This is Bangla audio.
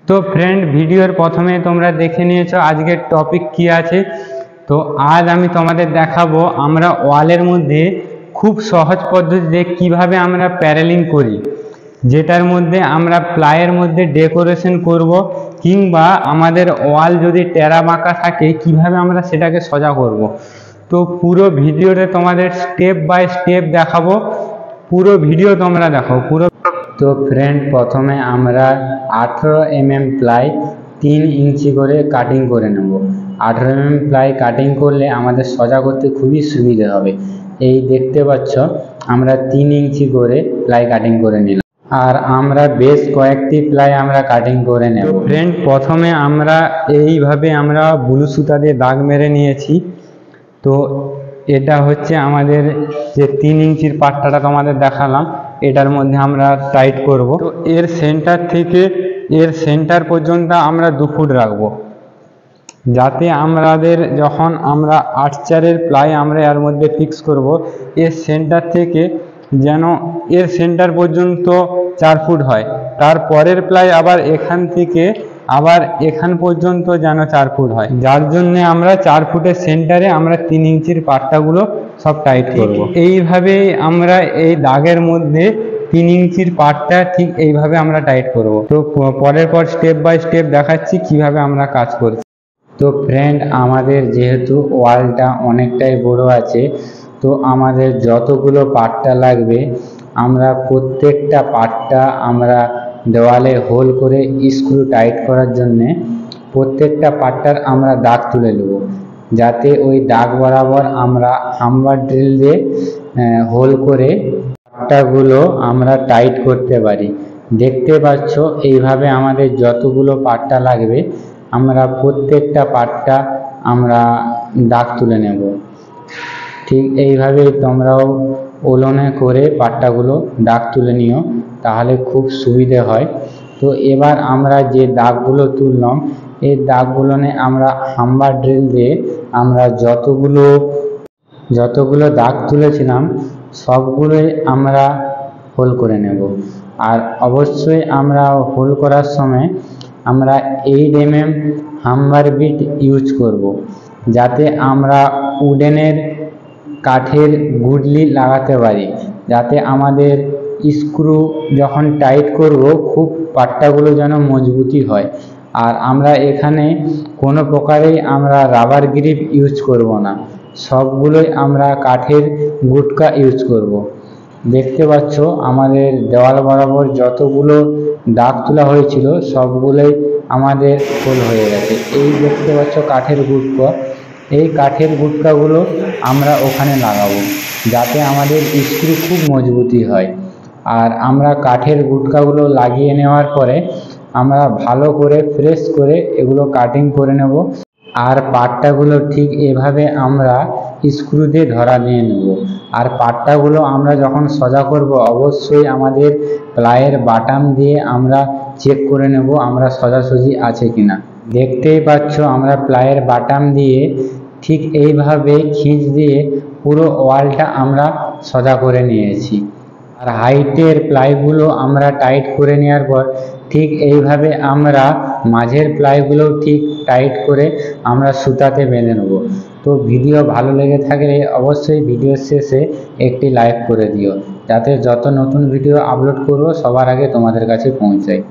তো ফ্রেন্ড, ভিডিওর প্রথমে তোমরা দেখে নিয়েছো আজকের টপিক কি আছে। তো আজ আমি তোমাদের দেখাবো আমরা ওয়ালের মধ্যে খুব সহজ পদ্ধতিতে কিভাবে আমরা প্যানেলিং করি, যেটার মধ্যে আমরা প্লাইয়ের মধ্যে ডেকোরেশন করব, কিংবা আমাদের ওয়াল যদি টেরা বাঁকা থাকে কিভাবে আমরা সেটাকে সোজা করব। তো পুরো ভিডিওতে তোমাদের স্টেপ বাই স্টেপ দেখাবো, পুরো ভিডিও তোমরা দেখো পুরো। তো ফ্রেন্ড, প্রথমে আমরা 18 mm প্লাই 3 ইঞ্চি করে কাটিং করে নেব। 18 mm প্লাই কাটিং করলে আমাদের সোজা করতে খুবই সুবিধে হবে। এই দেখতে পাচ্ছ আমরা 3 ইঞ্চি করে প্লাই কাটিং করে নিলাম, আর আমরা বেশ কয়েকটি প্লাই আমরা কাটিং করে নেব। ফ্রেন্ড, প্রথমে আমরা এইভাবে আমরা ব্লু সুতা দিয়ে দাগ মেরে নিয়েছি। তো এটা হচ্ছে আমাদের যে 3 ইঞ্চির পাট্টাটা তোমাদের দেখালাম, এটার মধ্যে আমরা টাইট করব। তো এর সেন্টার থেকে এর সেন্টার পর্যন্ত আমরা 2 ফুট রাখবো, যাতে আমাদের যখন আমরা 8/4 প্লাই আমরা এর মধ্যে ফিক্স করব, এর সেন্টার থেকে যেন এর সেন্টার পর্যন্ত 4 ফুট হয়। তারপরের প্লাই আবার এখান থেকে আবার এখান পর্যন্ত যেন 4 ফুট হয়, যার জন্য আমরা 4 ফুটের সেন্টারে আমরা 3 ইঞ্চির পাট্টাগুলো সব টাইট করব। এইভাবে আমরা এই দাগের মধ্যে 3 ইঞ্চির পাটটা ঠিক এইভাবে আমরা টাইট করব। তো পরের পর স্টেপ বাই স্টেপ দেখাচ্ছি কিভাবে আমরা কাজ করছি। তো ফ্রেন্ড, আমাদের যেহেতু ওয়ালটা অনেকটাই বড় আছে, তো আমাদের যতগুলো পাট্টা লাগবে আমরা প্রত্যেকটা পাট্টা আমরা দেওয়ালে হোল করে স্ক্রু টাইট করার জন্যে প্রত্যেকটা পাট্টার আমরা দাগ তুলে নেব, যাতে ওই দাগ বরাবর আমরা হাম্বার ড্রিল দিয়ে হোল করে পাট্টাগুলো আমরা টাইট করতে পারি। দেখতে পাচ্ছ এইভাবে আমাদের যতগুলো পাট্টা লাগবে আমরা প্রত্যেকটা পাট্টা আমরা দাগ তুলে নেব। ঠিক এইভাবেই তোমরাও ওলনে করে পাট্টাগুলো দাগ তুলে নিও, তাহলে খুব সুবিধে হয়। তো এবার আমরা যে দাগগুলো তুললাম এই দাগগুলো আমরা হাম্বার ড্রিল দিয়ে আমরা যতগুলো দাগ তুলেছিলাম সবগুলোই আমরা হোল করে নেব। আর অবশ্যই আমরা হোল করার সময় আমরা 8 mm হাম্বার বিট ইউজ করব, যাতে আমরা উডেনের কাঠের গুডলি লাগাতে পারি, যাতে আমাদের স্ক্রু যখন টাইট করব খুব পাট্টাগুলো যেন মজবুতি হয়। আর আমরা এখানে কোনো প্রকারেই আমরা রাবার গ্রিপ ইউজ করব না, সবগুলোই আমরা কাঠের গুটকা ইউজ করব। দেখতে পাচ্ছ আমাদের দেওয়াল বরাবর যতগুলো দাগ তোলা হয়েছিল সবগুলোই আমাদের হোল হয়ে গেছে। এই দেখতে পাচ্ছ কাঠের গুটকা, এই কাঠের গুটকাগুলো আমরা ওখানে লাগাবো, যাতে আমাদের স্ক্রু খুব মজবুতি হয়। আর আমরা কাঠের গুটকাগুলো লাগিয়ে নেওয়ার পরে আমরা ভালো করে ফ্রেশ করে এগুলো কাটিং করে নেব। আর পাট্টাগুলো ঠিক এভাবে আমরা স্ক্রু দিয়ে ধরা দিয়ে নেব। আর পাট্টাগুলো আমরা যখন সোজা করব অবশ্যই আমাদের প্লাইয়ের বাটাম দিয়ে আমরা চেক করে নেব আমরা সোজাসুজি আছে কিনা। দেখতেই পাচ্ছ আমরা প্লাইয়ের বাটাম দিয়ে ঠিক এইভাবে খিঁচ দিয়ে পুরো ওয়ালটা আমরা সোজা করে নিয়েছি। আর হাইটের প্লাইগুলো আমরা টাইট করে নেওয়ার পর ঠিক এইভাবে আমরা মাঝের প্লাইগুলো ঠিক টাইট করে আমরা সুতাতে বেঁধে নেব। তো ভিডিও ভালো লেগে থাকলে অবশ্যই ভিডিও শেষে একটি লাইক করে দিও, যাতে যত নতুন ভিডিও আপলোড করব সবার আগে তোমাদের কাছে পৌঁছায়।